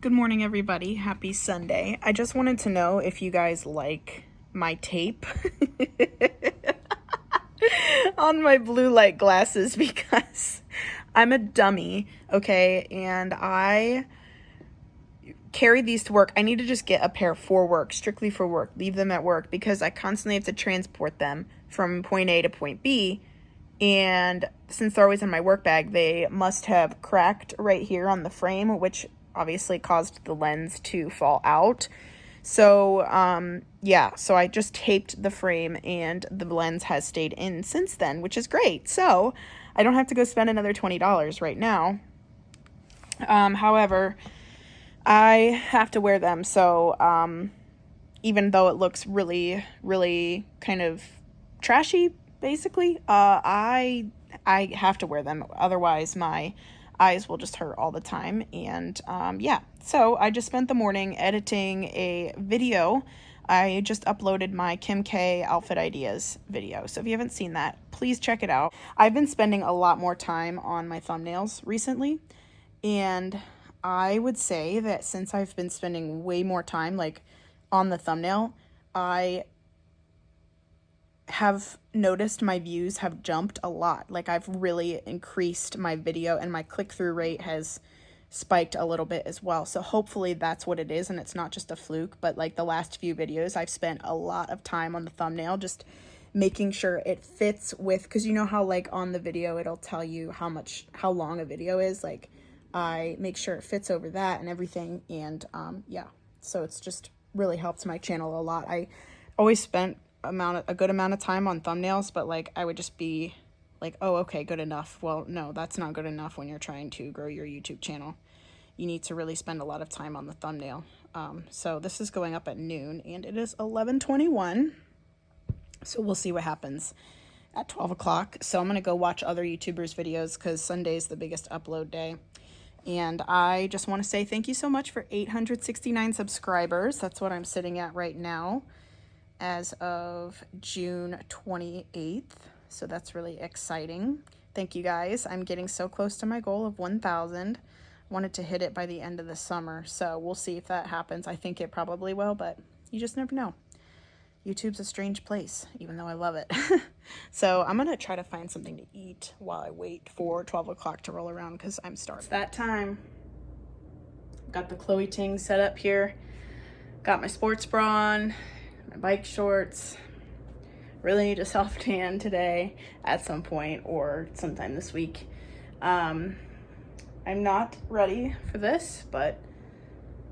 Good morning, everybody. Happy Sunday. I just wanted to know if you guys like my tape on my blue light glasses because I'm a dummy, okay? And I carry these to work. I need to just get a pair for work, strictly for work, leave them at work because I constantly have to transport them from point A to point B. And since they're always in my work bag, they must have cracked right here on the frame, which obviously caused the lens to fall out. So, yeah, so I just taped the frame and the lens has stayed in since then, which is great. So I don't have to go spend another $20 right now. However, I have to wear them. So, even though it looks really, really kind of trashy, basically, I have to wear them. Otherwise, my eyes will just hurt all the time. And yeah, so I just spent the morning editing a video. I just uploaded my Kim K outfit ideas video. So if you haven't seen that, please check it out. I've been spending a lot more time on my thumbnails recently. And I would say that since I've been spending way more time like on the thumbnail, I have noticed my views have jumped a lot. Like I've really increased my video and my click-through rate has spiked a little bit as well. So hopefully that's what it is and it's not just a fluke, but like the last few videos I've spent a lot of time on the thumbnail just making sure it fits with, because you know how like on the video it'll tell you how long a video is. Like I make sure it fits over that and everything. And yeah, so it's just really helped my channel a lot. I always spent a good amount of time on thumbnails, but like I would just be like, oh, okay, good enough. Well, no, that's not good enough when you're trying to grow your YouTube channel. You need to really spend a lot of time on the thumbnail. So this is going up at noon and it is 11:21. So we'll see what happens at 12 o'clock. So I'm going to go watch other YouTubers' videos because Sunday is the biggest upload day. And I just want to say thank you so much for 869 subscribers. That's what I'm sitting at right now as of June 28th. So that's really exciting. Thank you guys. I'm getting so close to my goal of 1,000. Wanted to hit it by the end of the summer. So we'll see if that happens. I think it probably will, but you just never know. YouTube's a strange place, even though I love it. So I'm going to try to find something to eat while I wait for 12 o'clock to roll around because I'm starving. It's that time. Got the Chloe Ting set up here. Got my sports bra on. My bike shorts. Really need a self tan today at some point or sometime this week. I'm not ready for this, but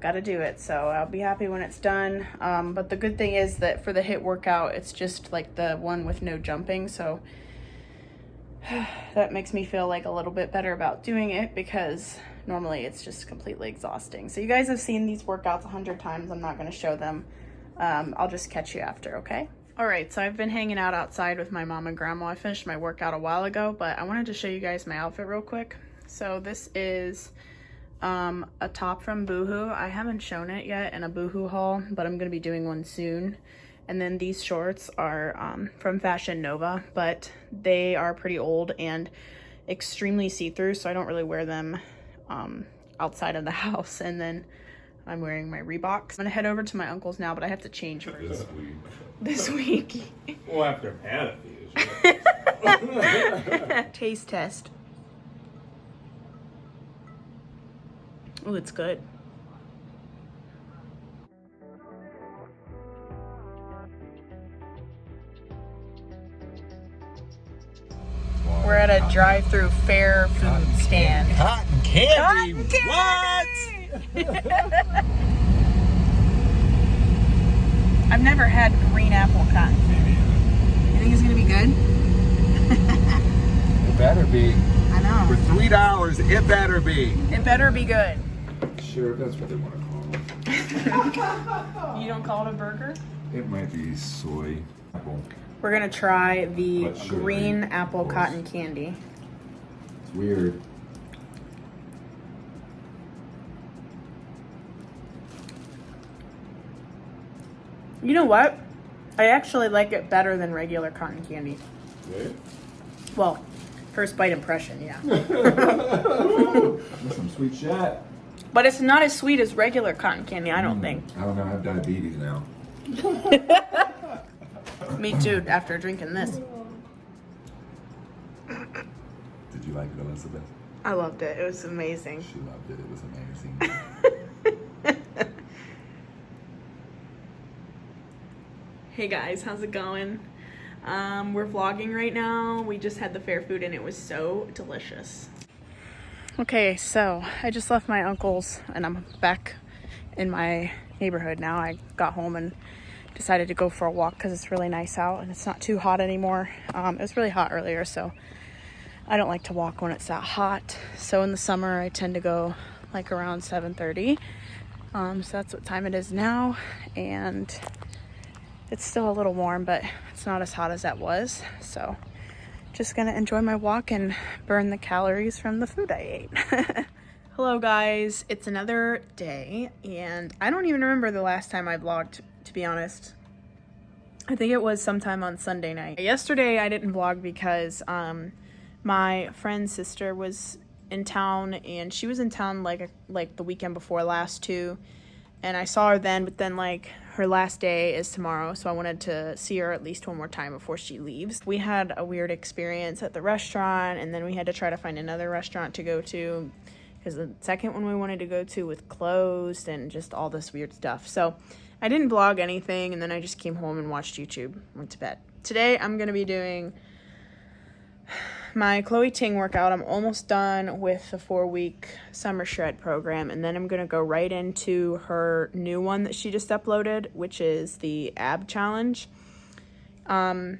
gotta do it. So I'll be happy when it's done. But the good thing is that for the HIIT workout, it's just like the one with no jumping. So that makes me feel like a little bit better about doing it because normally it's just completely exhausting. So you guys have seen these workouts 100 times. I'm not gonna show them. I'll just catch you after, okay? All right, so I've been hanging out outside with my mom and grandma. I finished my workout a while ago, but I wanted to show you guys my outfit real quick. So this is a top from Boohoo. I haven't shown it yet in a Boohoo haul, but I'm gonna be doing one soon. And then these shorts are from Fashion Nova, but they are pretty old and extremely see-through, so I don't really wear them outside of the house. And then I'm wearing my Reeboks. I'm gonna head over to my uncle's now, but I have to change first. This week. Well, after I've had a few. Taste test. Oh, it's good. We're at a drive-through fair food stand. Cotton candy. Cotton candy! What? I've never had green apple cotton candy. You think it's gonna be good? It better be. I know. For $3, it better be. It better be good. Sure, that's what they want to call it. You don't call it a burger? It might be soy. We're gonna try the What should green I? apple cotton candy. It's weird. You know what? I actually like it better than regular cotton candy. Right? Well, first bite impression, yeah. That's some sweet shit. But it's not as sweet as regular cotton candy, I don't think. I don't know, I have diabetes now. Me too, after drinking this. Did you like it, Elizabeth? I loved it. It was amazing. She loved it. It was amazing. Hey guys, how's it going? We're vlogging right now. We just had the fair food and it was so delicious. Okay, so I just left my uncle's and I'm back in my neighborhood now. I got home and decided to go for a walk because it's really nice out and it's not too hot anymore. It was really hot earlier, so I don't like to walk when it's that hot. So in the summer, I tend to go like around 7:30. So that's what time it is now. And it's still a little warm, but it's not as hot as that was. So just gonna enjoy my walk and burn the calories from the food I ate. Hello guys, it's another day and I don't even remember the last time I vlogged, to be honest. I think it was sometime on Sunday night. Yesterday I didn't vlog because my friend's sister was in town and she was in town like the weekend before last too. And I saw her then, but then like her last day is tomorrow, so I wanted to see her at least one more time before she leaves. We had a weird experience at the restaurant, and then we had to try to find another restaurant to go to because the second one we wanted to go to was closed and just all this weird stuff. So I didn't vlog anything, and then I just came home and watched YouTube, went to bed. Today I'm going to be doing my Chloe Ting workout. I'm almost done with the 4-week summer shred program, and then I'm gonna go right into her new one that she just uploaded, which is the ab challenge. I'm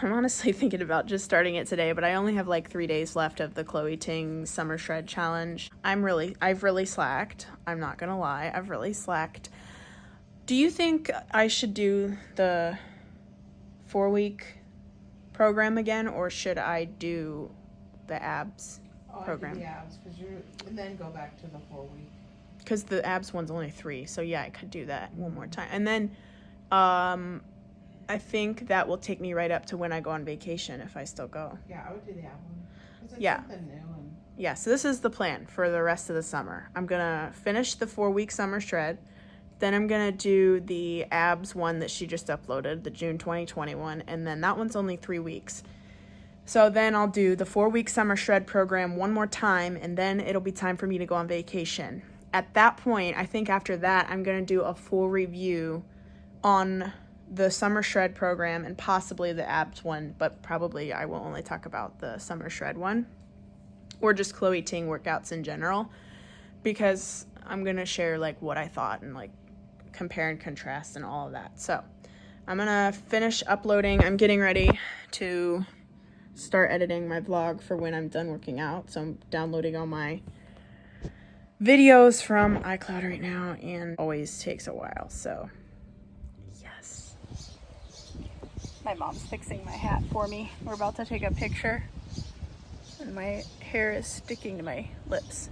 honestly thinking about just starting it today, but I only have like 3 days left of the Chloe Ting summer shred challenge. I've really slacked. I'm not gonna lie, I've really slacked. Do you think I should do the 4-week program again, or should I do the abs program? I do the abs, and then go back to the 4-week. Because the abs one's only 3, so yeah, I could do that one more time. And then I think that will take me right up to when I go on vacation if I still go. Yeah, I would do the ab one. 'Cause it's Yeah. something new. And Yeah, so this is the plan for the rest of the summer. I'm gonna finish the 4-week summer shred. Then I'm gonna do the abs one that she just uploaded, the June 2021, and then that one's only 3 weeks. So then I'll do the 4-week summer shred program one more time, and then it'll be time for me to go on vacation. At that point, I think after that, I'm gonna do a full review on the summer shred program and possibly the abs one, but probably I will only talk about the summer shred one, or just Chloe Ting workouts in general, because I'm gonna share like what I thought and like compare and contrast and all of that. So I'm gonna finish uploading. I'm getting ready to start editing my vlog for when I'm done working out. So I'm downloading all my videos from iCloud right now, and always takes a while. So yes. My mom's fixing my hat for me. We're about to take a picture and my hair is sticking to my lips.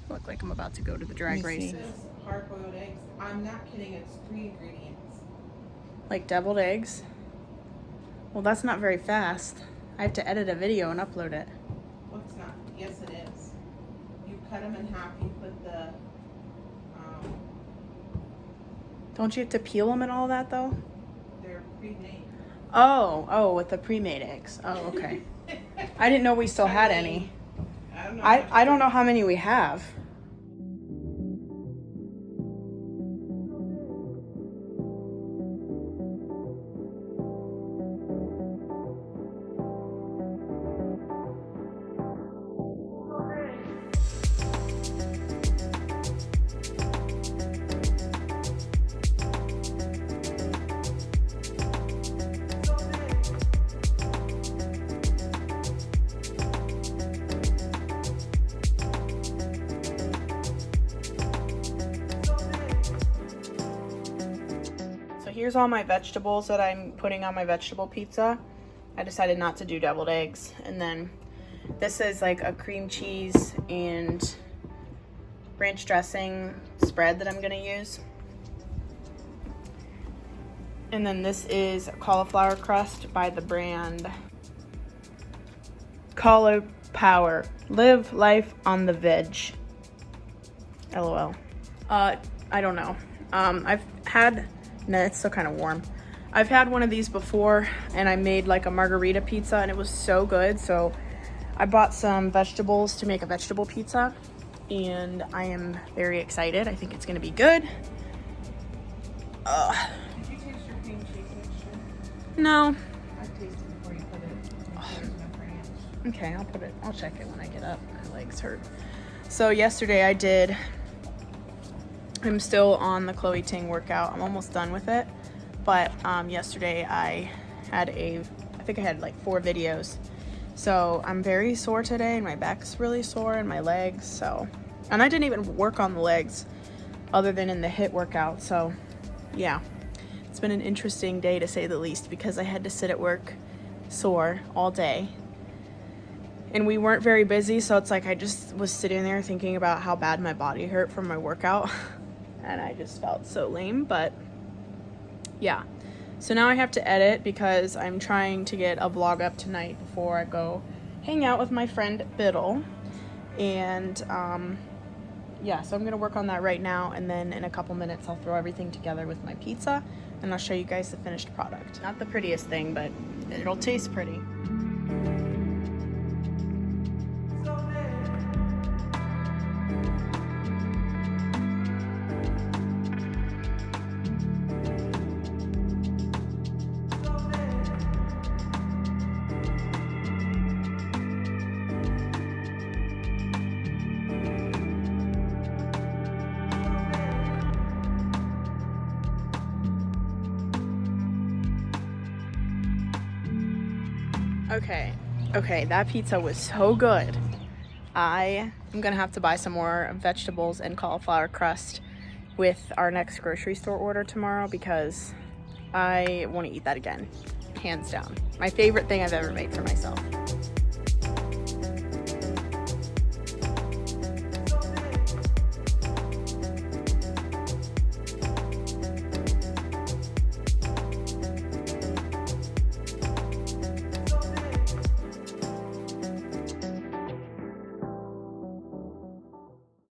I look like I'm about to go to the drag races. this hard-boiled eggs. I'm not kidding. It's 3 ingredients. Like deviled eggs? Well, that's not very fast. I have to edit a video and upload it. Well, it's not. Yes, it is. You cut them in half. You put the. Don't you have to peel them and all that though? They're pre-made. Oh, with the pre-made eggs. Oh, okay. I didn't know we still had any. I don't know. I don't know how many we have. Here's all my vegetables that I'm putting on my vegetable pizza. I decided not to do deviled eggs. And then this is like a cream cheese and ranch dressing spread that I'm gonna use. And then this is cauliflower crust by the brand Cauliflower. Live life on the veg. LOL. I don't know. I've had, no, it's still kind of warm. I've had one of these before, and I made like a margarita pizza, and it was so good. So I bought some vegetables to make a vegetable pizza, and I am very excited. I think it's gonna be good. Did you taste your cream cheese mixture? No. I tasted before you put it. There's no ranch. Okay, I'll check it when I get up. My legs hurt. So yesterday I'm still on the Chloe Ting workout. I'm almost done with it. But yesterday I think I had like 4 videos. So I'm very sore today, and my back's really sore, and my legs. So, and I didn't even work on the legs other than in the HIIT workout. So yeah, it's been an interesting day to say the least, because I had to sit at work sore all day. And we weren't very busy, so it's like I just was sitting there thinking about how bad my body hurt from my workout. And I just felt so lame, but yeah. So now I have to edit because I'm trying to get a vlog up tonight before I go hang out with my friend Biddle. And yeah, so I'm gonna work on that right now, and then in a couple minutes I'll throw everything together with my pizza and I'll show you guys the finished product. Not the prettiest thing, but it'll taste pretty. Okay, that pizza was so good. I am gonna have to buy some more vegetables and cauliflower crust with our next grocery store order tomorrow, because I want to eat that again, hands down. My favorite thing I've ever made for myself.